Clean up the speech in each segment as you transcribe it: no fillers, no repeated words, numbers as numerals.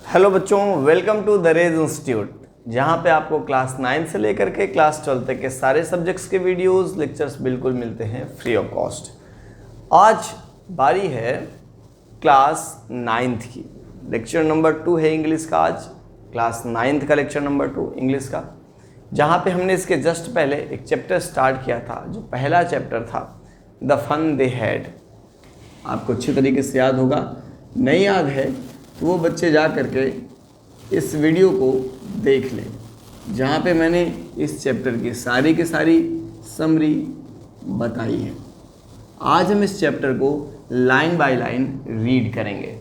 Hello बच्चों, welcome to the raise institute, जहाँ पे आपको क्लास 9 से लेकर के क्लास 12 तक के सारे सब्जेक्ट्स के वीडियोस लेक्चर्स बिल्कुल मिलते हैं फ्री ऑफ कॉस्ट। आज बारी है क्लास 9th की। लेक्चर नंबर 2 है इंग्लिश का। आज क्लास 9th का लेक्चर नंबर 2 इंग्लिश का, जहाँ पे हमने इसके जस्ट पहले एक चैप्टर स्टार्ट किया था, जो पहला चैप्टर था द फन दे हैड। आपको अच्छी तरीके से याद होगा, नहीं याद है तो वो बच्चे जा करके इस वीडियो को देख लें, जहाँ पे मैंने इस चैप्टर की सारी समरी बताई है। आज हम इस चैप्टर को लाइन बाय लाइन रीड करेंगे।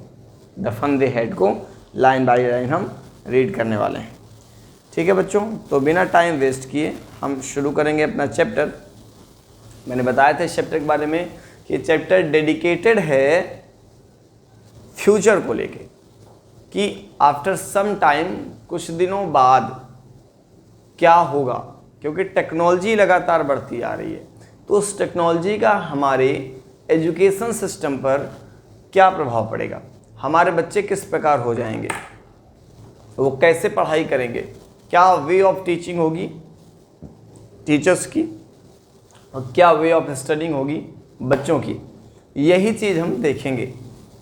द फन दे हैड को लाइन बाय लाइन हम रीड करने वाले हैं। ठीक है बच्चों, तो बिना टाइम वेस्ट किए हम शुरू करेंगे अपना चैप्टर। मैंने बताया था इस चैप्टर के बारे में कि चैप्टर डेडिकेटेड है फ्यूचर को लेके, कि आफ्टर सम टाइम, कुछ दिनों बाद क्या होगा, क्योंकि टेक्नोलॉजी लगातार बढ़ती आ रही है। तो उस टेक्नोलॉजी का हमारे एजुकेशन सिस्टम पर क्या प्रभाव पड़ेगा, हमारे बच्चे किस प्रकार हो जाएंगे, वो कैसे पढ़ाई करेंगे, क्या वे ऑफ टीचिंग होगी टीचर्स की और क्या वे ऑफ स्टडिंग होगी बच्चों की, यही चीज़ हम देखेंगे।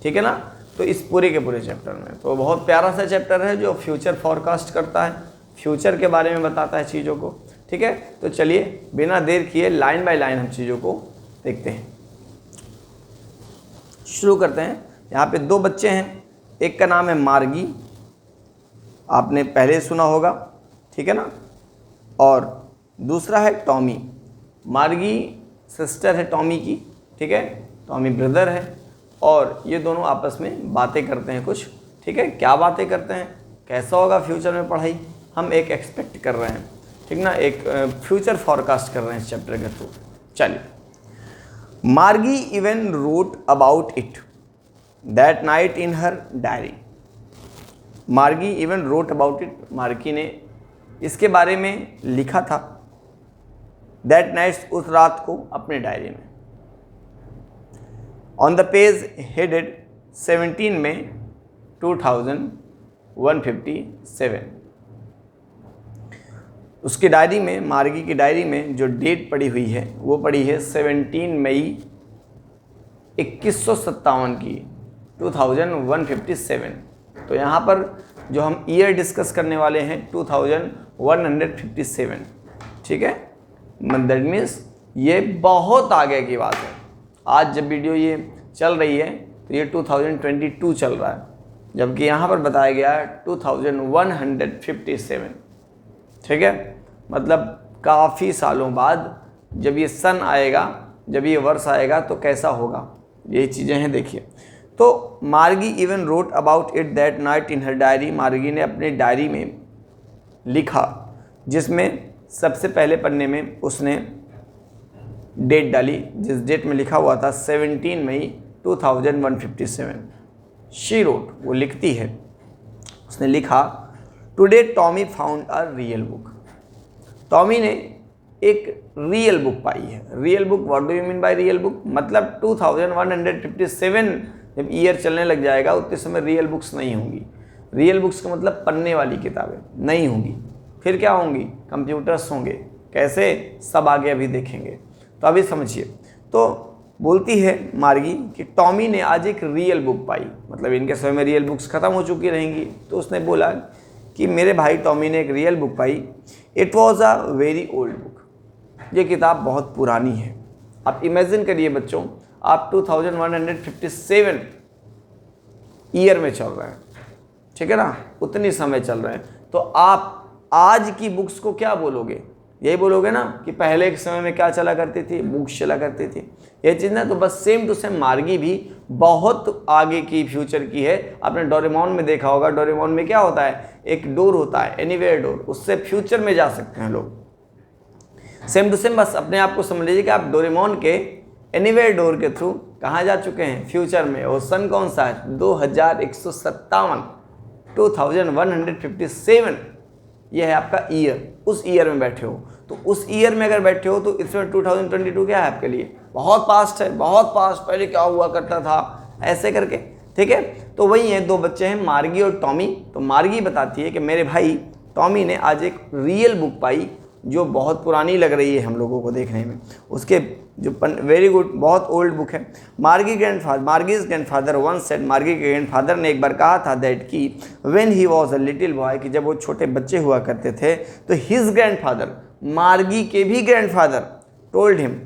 ठीक है ना। तो इस पूरे के पूरे चैप्टर में तो बहुत प्यारा सा चैप्टर है, जो फ्यूचर फॉरकास्ट करता है, फ्यूचर के बारे में बताता है चीज़ों को। ठीक है, तो चलिए बिना देर किए लाइन बाय लाइन हम चीज़ों को देखते हैं। शुरू करते हैं। यहाँ पे दो बच्चे हैं, एक का नाम है मार्गी, आपने पहले सुना होगा, ठीक है ना, और दूसरा है टॉमी। मार्गी सिस्टर है टॉमी की, ठीक है, टॉमी ब्रदर है, और ये दोनों आपस में बातें करते हैं कुछ। ठीक है, क्या बातें करते हैं, कैसा होगा फ्यूचर में पढ़ाई, हम एक एक्सपेक्ट कर रहे हैं। ठीक ना, एक फ्यूचर फॉरकास्ट कर रहे हैं इस चैप्टर के थ्रू। चलिए, मार्गी even wrote about it that night in her diary. मार्गी इवन रोट अबाउट इट, मार्गी ने इसके बारे में लिखा था, दैट नाइट, उस रात को, अपने डायरी में। ऑन द पेज हेडेड 17 मई 2157। उसकी डायरी में, मार्गी की डायरी में जो डेट पड़ी हुई है वो पड़ी है 17 मई 2157 की, 2157। तो यहाँ पर जो हम ईयर डिस्कस करने वाले हैं 2157। ठीक है, दैट मीन्स ये बहुत आगे की बात है। आज जब वीडियो ये चल रही है तो ये 2022 चल रहा है, जबकि यहाँ पर बताया गया है 2157। ठीक है, मतलब काफ़ी सालों बाद जब ये सन आएगा, जब ये वर्ष आएगा तो कैसा होगा, यही चीज़ें हैं। देखिए, तो मार्गी even wrote about it that night in her diary. मार्गी ने अपने डायरी में लिखा, जिसमें सबसे पहले पन्ने में उसने डेट डाली, जिस डेट में लिखा हुआ था 17 मई 2157। शी रोट, वो लिखती है, उसने लिखा, today Tommy found a real book. Tommy ने एक रियल बुक पाई है। Real book, what do you mean by real book, मतलब 2157 जब ईयर चलने लग जाएगा उतने समय रियल बुक्स नहीं होंगी। रियल बुक्स का मतलब पन्ने वाली किताबें नहीं होंगी। फिर क्या होंगी, कंप्यूटर्स होंगे। कैसे, सब आगे अभी देखेंगे। तो अभी समझिए, तो बोलती है मार्गी कि टॉमी ने आज एक रियल बुक पाई, मतलब इनके समय में रियल बुक्स ख़त्म हो चुकी रहेंगी। तो उसने बोला कि मेरे भाई टॉमी ने एक real book pi. It was a very old book, ये किताब बहुत पुरानी है। आप इमेजिन करिए बच्चों, आप 2157 ईयर में चल रहे हैं, ठीक है ना, उतनी समय चल रहे हैं। तो आप आज की बुक्स को क्या बोलोगे, यही बोलोगे ना कि पहले के समय में क्या चला करती थी, बुक्स चला करती थी, ये चीज़ ना। तो बस सेम टू सेम मार्गी भी बहुत आगे की, फ्यूचर की है। आपने डोरेमोन में देखा होगा, डोरेमोन में क्या होता है, एक डोर होता है, एनीवेयर डोर, उससे फ्यूचर में जा सकते हैं लोग। सेम टू सेम, बस अपने आप को समझ लीजिए कि आप डोरेमोन के एनीवेयर डोर के थ्रू कहाँ जा चुके हैं, फ्यूचर में। और सन कौन सा है, 2157, 2157, यह है आपका ईयर। उस ईयर में बैठे हो, तो उस ईयर में अगर बैठे हो तो इसमें 2022 क्या है आपके लिए, बहुत पास्ट है, बहुत पास्ट, पहले क्या हुआ करता था, ऐसे करके ठीक है। तो वही है, दो बच्चे हैं मार्गी और टॉमी। तो मार्गी बताती है कि मेरे भाई टॉमी ने आज एक रियल बुक पाई जो बहुत पुरानी लग रही है हम लोगों को देखने में। उसके जो वेरी गुड, बहुत ओल्ड बुक है। मार्गीज ग्रैंडफादर वंस सेड, मार्गी के ग्रैंडफादर ने एक बार कहा था दैट कि when he was a little boy, कि जब वो छोटे बच्चे हुआ करते थे तो हिज ग्रैंडफादर, मार्गी के भी ग्रैंडफादर, टोल्ड हिम,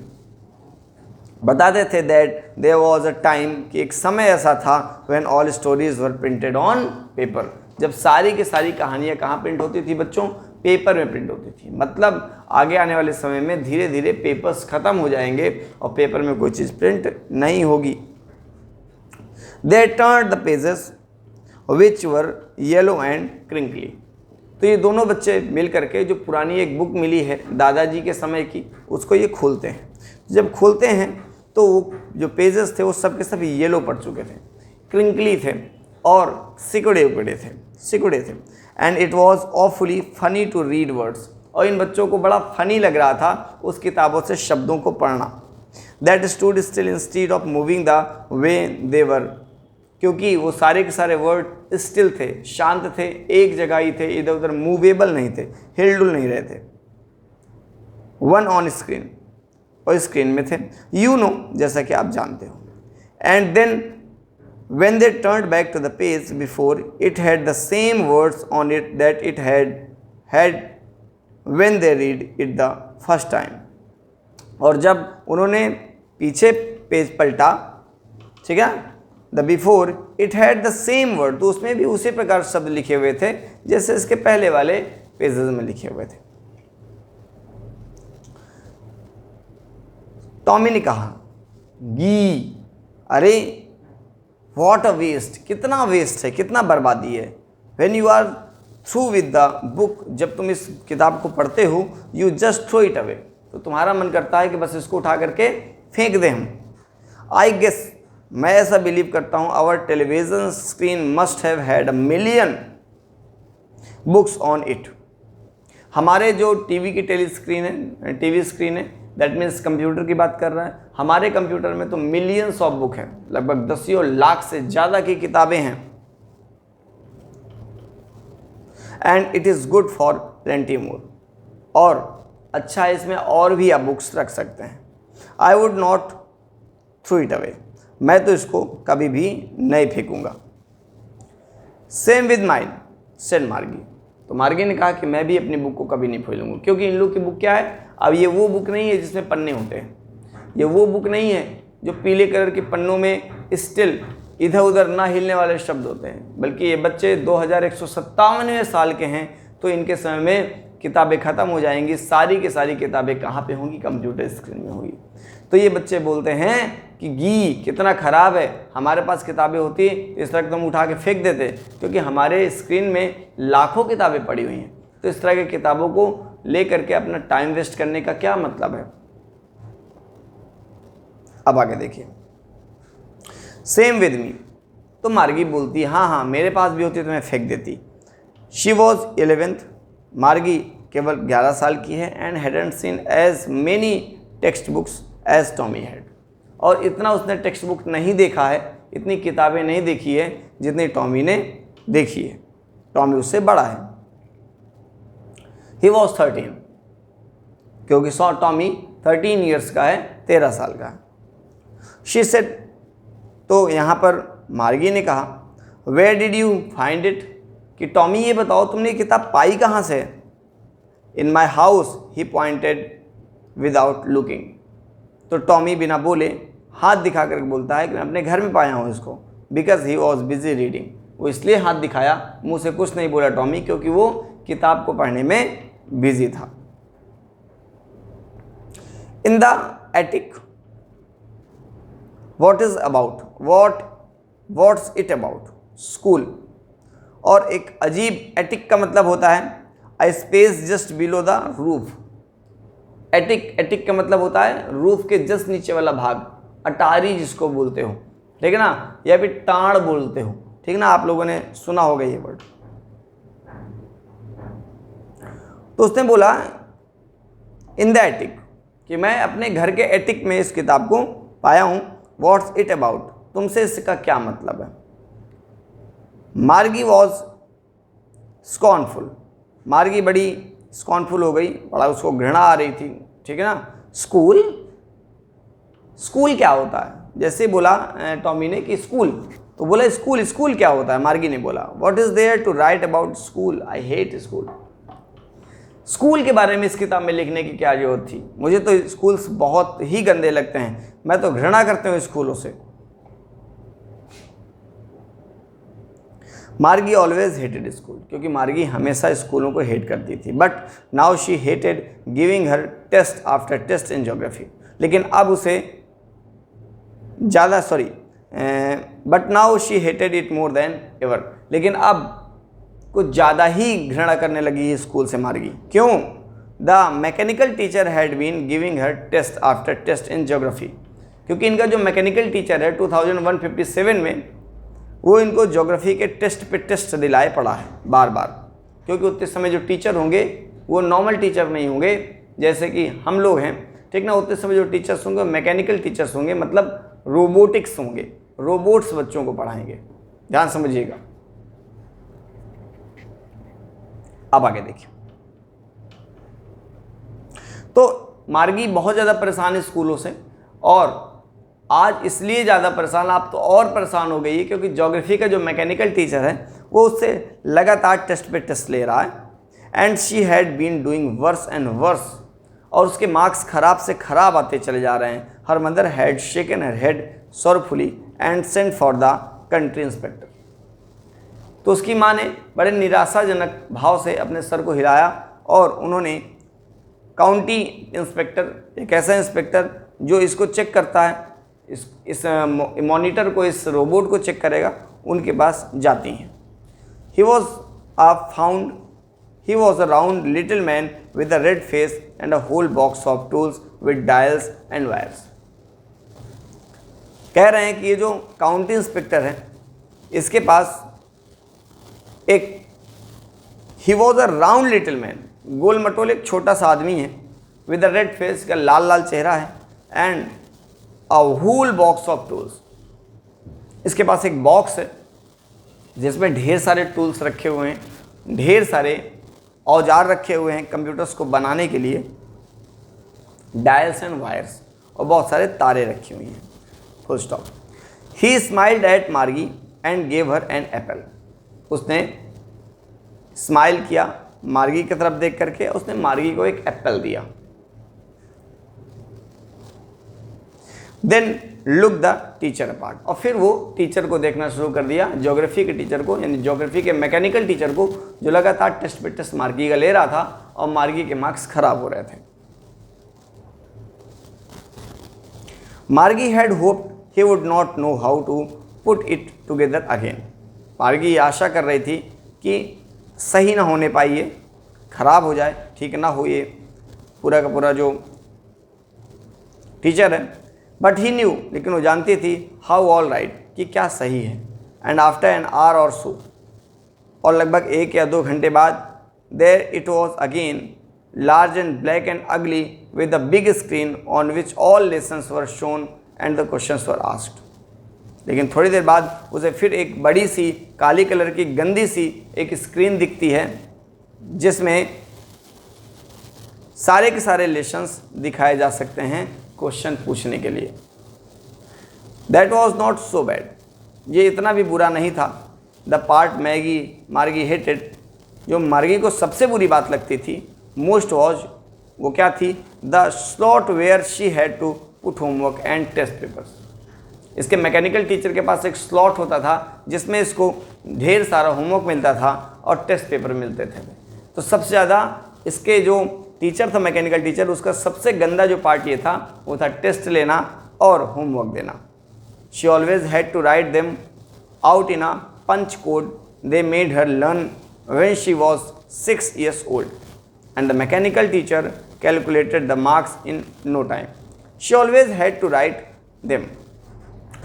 बताते थे that there was a time, कि एक समय ऐसा था when all stories were printed on paper, जब सारी की सारी कहानियाँ कहाँ प्रिंट होती थी बच्चों? पेपर में प्रिंट होती थी। मतलब आगे आने वाले समय में धीरे धीरे पेपर्स ख़त्म हो जाएंगे और पेपर में कोई चीज़ प्रिंट नहीं होगी। दे turned the pages which were yellow and crinkly. तो ये दोनों बच्चे मिल करके जो पुरानी एक बुक मिली है दादाजी के समय की, उसको ये खोलते हैं। जब खोलते हैं तो वो जो पेजेस थे वो सब के सब येलो पड़ चुके थे, क्रिंकली थे और सिकुड़े थे। And it was awfully funny to read words, और इन बच्चों को बड़ा फनी लग रहा था उस किताबों से शब्दों को पढ़ना। That stood still instead of moving the way they were, क्योंकि वो सारे के सारे वर्ड स्टिल थे, शांत थे, एक जगह ही थे, इधर उधर मूवेबल नहीं थे, हिलडुल नहीं रहे थे। वन ऑन स्क्रीन, और स्क्रीन में थे, यू नो, जैसा कि आप जानते हो। And then when they turned back to the page before, it had the same words on it that it had when they read it the first time. और जब उन्होंने पीछे पेज पलटा, ठीक है, the before it had the same word, तो उसमें भी उसी प्रकार शब्द लिखे हुए थे जैसे इसके पहले वाले पेजेस में लिखे हुए थे। टॉमी ने कहा, गी, अरे वॉट अ वेस्ट, कितना वेस्ट है, कितना बर्बादी है। When you are through with the book, जब तुम इस किताब को पढ़ते हो, you just throw it away, तो तुम्हारा मन करता है कि बस इसको उठा करके फेंक दें हम। आई गेस, मैं ऐसा बिलीव करता हूँ, our television screen must have had a million books on it. हमारे जो टीवी की टीवी स्क्रीन है, दैट मीन्स कंप्यूटर की बात कर रहा है, हमारे कंप्यूटर में तो मिलियंस ऑफ बुक हैं, लगभग दसियों लाख से ज़्यादा की किताबें हैं। And it is good for plenty more, और अच्छा है, इसमें और भी आप बुक्स रख सकते हैं। I would not throw it away, मैं तो इसको कभी भी नहीं फेंकूंगा। Same with mine, said Margie. तो मार्गी ने कहा कि मैं भी अपनी बुक को कभी नहीं फेंकूंगा, क्योंकि इन लोग की बुक क्या है, अब ये वो बुक नहीं है जिसमें पन्ने होते हैं, ये वो बुक नहीं है जो पीले कलर के पन्नों में स्टिल इधर उधर ना हिलने वाले शब्द होते हैं, बल्कि ये बच्चे 2157वें साल के हैं, तो इनके समय में किताबें ख़त्म हो जाएंगी, सारी की सारी किताबें कहाँ पे होंगी? कंप्यूटर स्क्रीन में होगी। तो ये बच्चे बोलते हैं कि गी कितना ख़राब है, हमारे पास किताबें होती इस तरह तुम उठा के फेंक देते, क्योंकि हमारे स्क्रीन में लाखों किताबें पड़ी हुई हैं, तो इस तरह की किताबों को ले करके अपना टाइम वेस्ट करने का क्या मतलब है। अब आगे देखिए, सेम विद मी। तो मार्गी बोलती है, हाँ मेरे पास भी होती तो मैं फेंक देती। शी वॉज 11th, मार्गी केवल 11 साल की है, and hadn't seen as many text books as Tommy had, और इतना उसने टेक्स्ट बुक नहीं देखा है, इतनी किताबें नहीं देखी है जितनी टॉमी ने देखी है। टॉमी उससे बड़ा है। ही वॉज 13, क्योंकि टॉमी 13 ईयर्स का है, 13 साल का है। शी सेड, तो यहाँ पर मार्गी ने कहा, where did you find it, कि टॉमी ये बताओ तुमने ये किताब पाई कहाँ से? In my house, he pointed without looking. तो टॉमी बिना बोले हाथ दिखा कर बोलता है कि मैं अपने घर में पाया हूँ इसको, because he was busy reading. वो इसलिए हाथ दिखाया, मुँह से कुछ नहीं बोला टॉमी, क्योंकि वो किताब को पढ़ने में बिजी था। In the attic, what is about, what's it about, school. और एक अजीब, एटिक का मतलब होता है a space just below the roof. Attic का मतलब होता है रूफ के जस्ट नीचे वाला भाग, अटारी जिसको बोलते हो, ठीक है ना, या फिर टाड़ बोलते हो, ठीक ना, आप लोगों ने सुना होगा ये वर्ड। तो उसने बोला इन द एटिक, कि मैं अपने घर के एटिक में इस किताब को पाया हूँ। व्हाट्स इट अबाउट, तुमसे इसका क्या मतलब है? मार्गी वॉज स्कॉर्नफुल, मार्गी बड़ी स्कॉर्नफुल हो गई, बड़ा उसको घृणा आ रही थी, ठीक है ना। स्कूल, स्कूल क्या होता है, जैसे बोला टॉमी ने कि स्कूल, तो बोला स्कूल, स्कूल क्या होता है, मार्गी ने बोला what is there to write about school, I hate school. School के बारे में इस किताब में लिखने की क्या जरूरत थी, मुझे तो स्कूल्स बहुत ही गंदे लगते हैं, मैं तो घृणा करते हूँ स्कूलों से। मार्गी ऑलवेज हेटेड स्कूल, क्योंकि मार्गी हमेशा स्कूलों को हेट करती थी। But now she hated giving her test after test in geography, लेकिन अब उसे ज़्यादा but now she hated it more than ever, लेकिन अब कुछ ज़्यादा ही घृणा करने लगी है स्कूल से मार्गी। क्यों? The mechanical teacher had been giving her test after test in geography, क्योंकि इनका जो मैकेनिकल टीचर है 2157 में वो इनको ज्योग्राफी के टेस्ट पे टेस्ट दिलाए पड़ा है बार बार, क्योंकि उतने समय जो टीचर होंगे वो नॉर्मल टीचर नहीं होंगे जैसे कि हम लोग हैं, ठीक ना। उतने समय जो टीचर्स होंगे मैकेनिकल टीचर्स होंगे, मतलब रोबोटिक्स होंगे, रोबोट्स बच्चों को पढ़ाएंगे, ध्यान समझिएगा। अब आगे देखिए, तो मार्गी बहुत ज़्यादा परेशान है स्कूलों से, और आज इसलिए ज़्यादा परेशान, आप तो और परेशान हो गई है क्योंकि ज्योग्राफी का जो मैकेनिकल टीचर है वो उससे लगातार टेस्ट पे टेस्ट ले रहा है। And she had been doing worse and worse, और उसके मार्क्स खराब से खराब आते चले जा रहे हैं। Her mother had shaken her head sorrowfully and sent for the country inspector, तो उसकी माँ ने बड़े निराशाजनक भाव से अपने सर को हिलाया और उन्होंने काउंटी इंस्पेक्टर, एक ऐसा इंस्पेक्टर जो इसको चेक करता है, इस मॉनिटर को, इस रोबोट को चेक करेगा, उनके पास जाती हैं। He was a round little man with a red face and a whole box of tools with dials and wires. कह रहे हैं कि ये जो काउंटी इंस्पेक्टर है इसके पास एक, he was a round little man, गोल मटोल एक छोटा सा आदमी है, विद अ रेड फेस, का लाल लाल चेहरा है, and a whole box of tools, इसके पास एक बॉक्स है जिसमें ढेर सारे टूल्स रखे हुए हैं, ढेर सारे औजार रखे हुए हैं कंप्यूटर्स को बनाने के लिए, डायल्स एंड वायर्स, और बहुत सारे तारे रखी हुई हैं, full stop. He smiled at Margi and gave her an apple, उसने स्माइल किया मार्गी की तरफ देख करके, उसने मार्गी को एक एप्पल दिया। Then look the teacher apart, और फिर वो टीचर को देखना शुरू कर दिया, ज्योग्राफी के टीचर को, यानी ज्योग्राफी के मैकेनिकल टीचर को, जो लगातार टेस्ट पे टेस्ट मार्गी का ले रहा था और मार्गी के मार्क्स खराब हो रहे थे। Margie had hoped he would not know how to put it together again, Margie आशा कर रही थी कि सही ना होने पाई, ये खराब हो जाए, ठीक ना हो ये पूरा का पूरा जो टीचर है। बट ही न्यू, लेकिन वो जानती थी, हाउ ऑल राइट, कि क्या सही है। एंड आफ्टर एन आवर और सो, और लगभग 1 या 2 घंटे बाद, there it was again large and black and ugly with a big screen on which all lessons were shown and the questions were asked. लेकिन थोड़ी देर बाद उसे फिर एक बड़ी सी काली कलर की गंदी सी एक स्क्रीन दिखती है जिसमें सारे के सारे लेसन्स दिखाए जा सकते हैं क्वेश्चन पूछने के लिए। That was not so bad, ये इतना भी बुरा नहीं था। द पार्ट मार्गी हेटेड, जो मार्गी को सबसे बुरी बात लगती थी, मोस्ट वॉज, वो क्या थी, द slot where she had to put homework and test papers. इसके मैकेनिकल टीचर के पास एक स्लॉट होता था जिसमें इसको ढेर सारा होमवर्क मिलता था और टेस्ट पेपर मिलते थे। तो सबसे ज़्यादा इसके जो टीचर था मैकेनिकल टीचर, उसका सबसे गंदा जो पार्ट ये था वो था टेस्ट लेना और होमवर्क देना। She always had to write them out in a punch code they made her learn when she was 6 years old, and the mechanical teacher calculated the marks in no time. She always had to write them.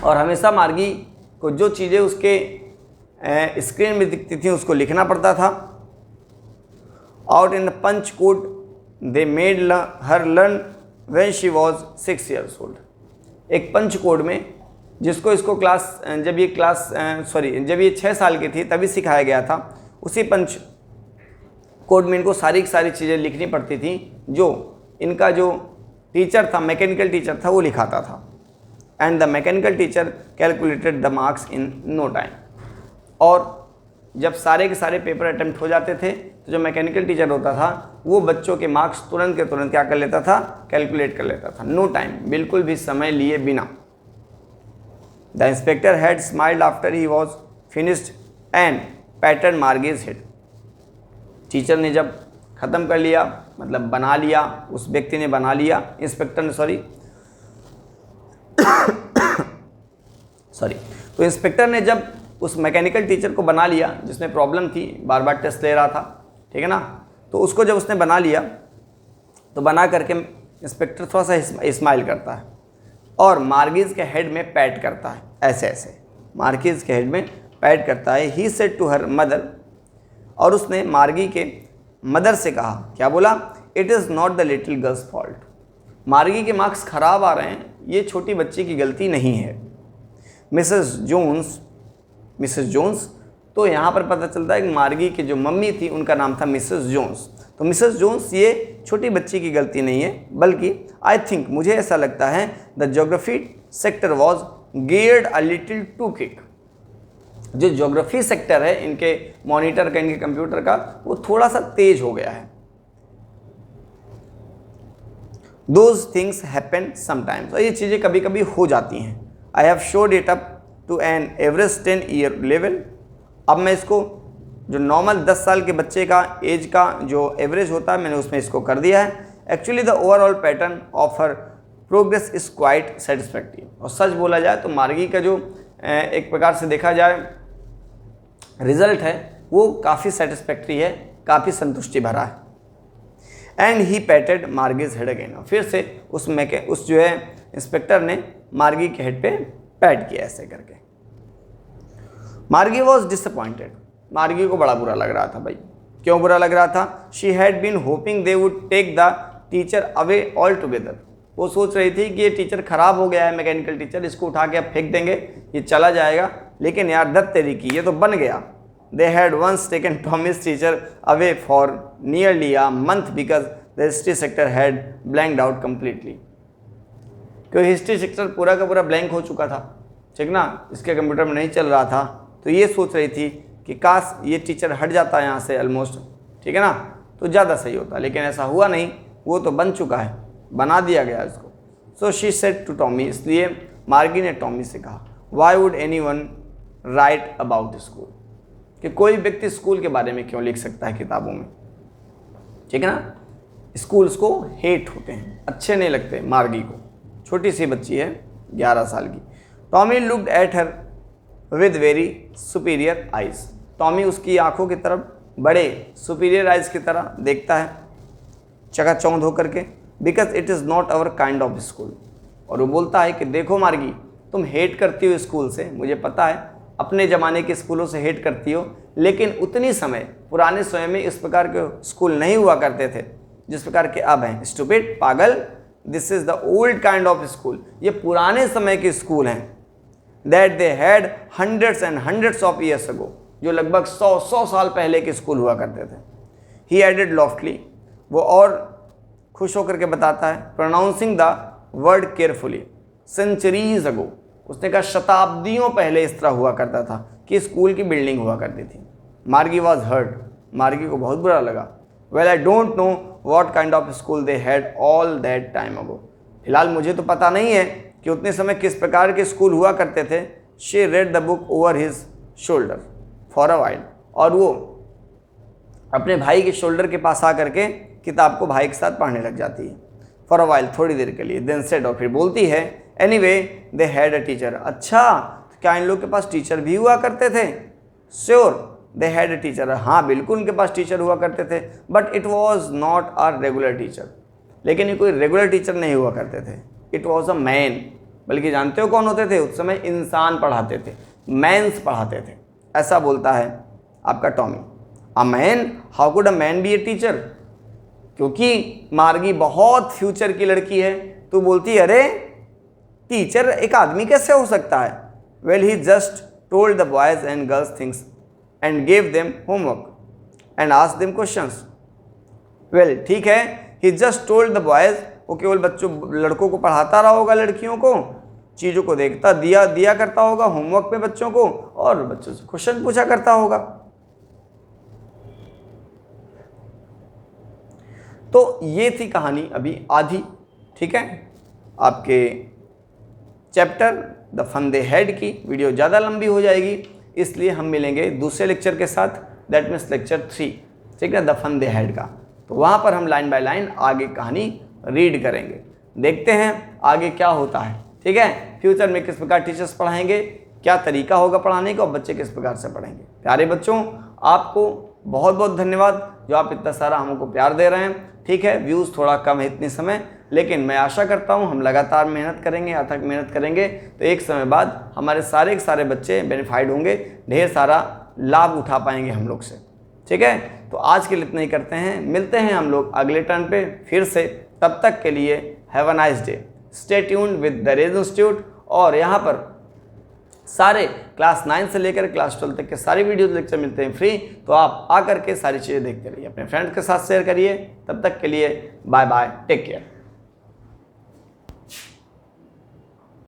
और हमेशा मार्गी को जो चीज़ें उसके screen में दिखती थी उसको लिखना पड़ता था। Out in the punch code they made her learn when she was 6 years old. एक पंच कोड में जिसको इसको जब ये 6 साल की थी तभी सिखाया गया था, उसी पंच कोड में इनको सारी की सारी चीज़ें लिखनी पड़ती थी जो इनका जो टीचर था, मैकेनिकल टीचर था, वो लिखाता था। And the mechanical teacher calculated the marks in no time. और जब सारे के सारे पेपर अटेम्प्ट हो जाते थे तो जो मैकेनिकल टीचर होता था वो बच्चों के मार्क्स तुरंत के तुरंत क्या कर लेता था, कैलकुलेट कर लेता था, नो टाइम, बिल्कुल भी समय लिए बिना। The inspector had smiled after he was finished and patted Margi's head. Teacher ने जब ख़त्म कर लिया, मतलब बना लिया, उस व्यक्ति ने बना लिया, इंस्पेक्टर ने तो इंस्पेक्टर ने जब उस मैकेनिकल टीचर को बना लिया जिसमें प्रॉब्लम थी, बार बार टेस्ट ले रहा था, ठीक है ना, तो उसको जब उसने बना लिया तो बना करके इंस्पेक्टर थोड़ा सा स्माइल करता है और मार्गीज के हेड में पैट करता है, ऐसे ऐसे मार्गीज के हेड में पैट करता है। He said to her mother, और उसने मार्गी के मदर से कहा, क्या बोला, it is not the little girl's fault. Margie के मार्क्स ख़राब आ रहे हैं, ये छोटी बच्ची की गलती नहीं है। मिसेस जोन्स, तो यहाँ पर पता चलता है कि मार्गी की जो मम्मी थी उनका नाम था मिसेस जोन्स। तो मिसेस जोन्स ये छोटी बच्ची की गलती नहीं है, बल्कि आई थिंक, मुझे ऐसा लगता है, the geography sector was geared a little too quick. जो ज्योग्राफी सेक्टर है इनके मॉनिटर का, इनके कंप्यूटर का, वो थोड़ा सा तेज हो गया है। दोज थिंग्स हैपन समटाइम्स, और ये चीज़ें कभी कभी हो जाती हैं। I have showed it up to an average 10 year level. अब मैं इसको जो नॉर्मल 10 साल के बच्चे का एज का जो एवरेज होता है, मैंने उसमें इसको कर दिया है। Actually the overall pattern of her progress is quite satisfactory. और सच बोला जाए तो मार्गी का जो एक प्रकार से देखा जाए रिजल्ट है वो काफ़ी सेटिस्फैक्टरी है, काफ़ी संतुष्टि भरा है। And he patted Margi's head again, फिर से उस जो है इंस्पेक्टर ने मार्गी के हेड पे पैट किया ऐसे करके। मार्गी वॉज डिसअपॉइंटेड, मार्गी को बड़ा बुरा लग रहा था भाई। क्यों बुरा लग रहा था? She had been hoping they would take the teacher away all together. वो सोच रही थी कि ये टीचर ख़राब हो गया है, मैकेनिकल टीचर, इसको उठा के अब फेंक देंगे, ये चला जाएगा। लेकिन यार दत्त तेरी की, ये तो बन गया। They had once taken Tommy's teacher away for nearly a month because the history sector had blanked out completely. क्योंकि हिस्ट्री सेक्टर पूरा का पूरा ब्लैंक हो चुका था, ठीक ना, इसके कंप्यूटर में नहीं चल रहा था। तो ये सोच रही थी कि काश ये टीचर हट जाता है यहाँ से ऑलमोस्ट, ठीक है ना, तो ज़्यादा सही होता। लेकिन ऐसा हुआ नहीं, वो तो बन चुका है, बना दिया गया इसको। So she said to Tommy, इसलिए मार्गी ने टॉमी से कहा, why would anyone write about school, कि कोई व्यक्ति स्कूल के बारे में क्यों लिख सकता है किताबों में, ठीक है ना। स्कूल्स को हेट होते हैं, अच्छे नहीं लगते मार्गी को। छोटी सी बच्ची है 11 साल की। Tommy looked at her with very superior eyes. Tommy उसकी आंखों की तरफ बड़े सुपीरियर आइज की तरह देखता है, चकाचौंध होकर के, because it is not our kind of school. और वो बोलता है कि देखो मार्गी, तुम हेट करती हो स्कूल से, मुझे पता है, अपने ज़माने के स्कूलों से हेट करती हो, लेकिन उतनी समय पुराने समय में इस प्रकार के स्कूल नहीं हुआ करते थे जिस प्रकार के अब हैं। स्टूपिड, पागल, this is the old kind of school, ये पुराने समय के स्कूल हैं। That they had hundreds and hundreds of years ago, जो लगभग 100 साल पहले के स्कूल हुआ करते थे। ही एडेड लॉफ्टली, वो और खुश होकर के बताता है, pronouncing the word carefully, centuries ago, उसने कहा शताब्दियों पहले इस तरह हुआ करता था कि स्कूल की बिल्डिंग हुआ करती थी। मार्गी वॉज हर्ट, मार्गी को बहुत बुरा लगा। Well I don't know what kind of school they had all that time ago, फिलहाल मुझे तो पता नहीं है कि उतने समय किस प्रकार के स्कूल हुआ करते थे। She read the book over his shoulder for a while, और वो अपने भाई के शोल्डर के पास आकर के किताब को भाई के साथ पढ़ने लग जाती है। फॉर अ वाइल, थोड़ी देर के लिए। देन सेड, और फिर बोलती है, anyway they had a teacher. अच्छा, तो क्या इन लोग के पास टीचर भी हुआ करते थे? Sure they had a teacher, हाँ बिल्कुल उनके पास टीचर हुआ करते थे, but it was not a regular teacher, लेकिन ये कोई रेगुलर टीचर नहीं हुआ करते थे। इट वॉज अ मैन, बल्कि जानते हो कौन होते थे उस समय? इंसान पढ़ाते थे, मैन्स पढ़ाते थे। ऐसा बोलता है आपका Tommy. A man, how could a man B a teacher? क्योंकि मार्गी बहुत फ्यूचर की लड़की है, तो बोलती है, अरे टीचर एक आदमी कैसे हो सकता है? Well he just told the boys and girls things and gave them homework and asked them questions. Well ठीक है, ही जस्ट टोल्ड द बॉयज, वो केवल बच्चों लड़कों को पढ़ाता रहा होगा, लड़कियों को चीज़ों को देखता दिया करता होगा होमवर्क में बच्चों को, और बच्चों से क्वेश्चन पूछा करता होगा। तो ये थी कहानी अभी आधी, ठीक है, आपके चैप्टर द फंदे हेड की। वीडियो ज़्यादा लंबी हो जाएगी, इसलिए हम मिलेंगे दूसरे लेक्चर के साथ, दैट मीन्स लेक्चर 3, ठीक है, द फंदे हेड का। तो वहाँ पर हम लाइन बाय लाइन आगे कहानी रीड करेंगे, देखते हैं आगे क्या होता है, ठीक है। फ्यूचर में किस प्रकार टीचर्स पढ़ाएंगे, क्या तरीका होगा पढ़ाने का, और बच्चे किस प्रकार से पढ़ेंगे। प्यारे बच्चों, आपको बहुत बहुत धन्यवाद जो आप इतना सारा हमको प्यार दे रहे हैं, ठीक है। व्यूज़ थोड़ा कम है इतने समय, लेकिन मैं आशा करता हूँ हम लगातार मेहनत करेंगे, अथक मेहनत करेंगे, तो एक समय बाद हमारे सारे के सारे बच्चे बेनिफाइड होंगे, ढेर सारा लाभ उठा पाएंगे हम लोग से, ठीक है। तो आज के लिए इतना ही करते हैं, मिलते हैं हम लोग अगले टर्न पे फिर से। तब तक के लिए have a nice day, stay tuned with the raise Institute. और यहाँ पर सारे क्लास 9 से लेकर क्लास 12 तक के सारे वीडियो लेक्चर मिलते हैं फ्री, तो आप आकर के सारी चीज़ें देखते रहिए, अपने फ्रेंड्स के साथ शेयर करिए। तब तक के लिए बाय बाय, टेक केयर।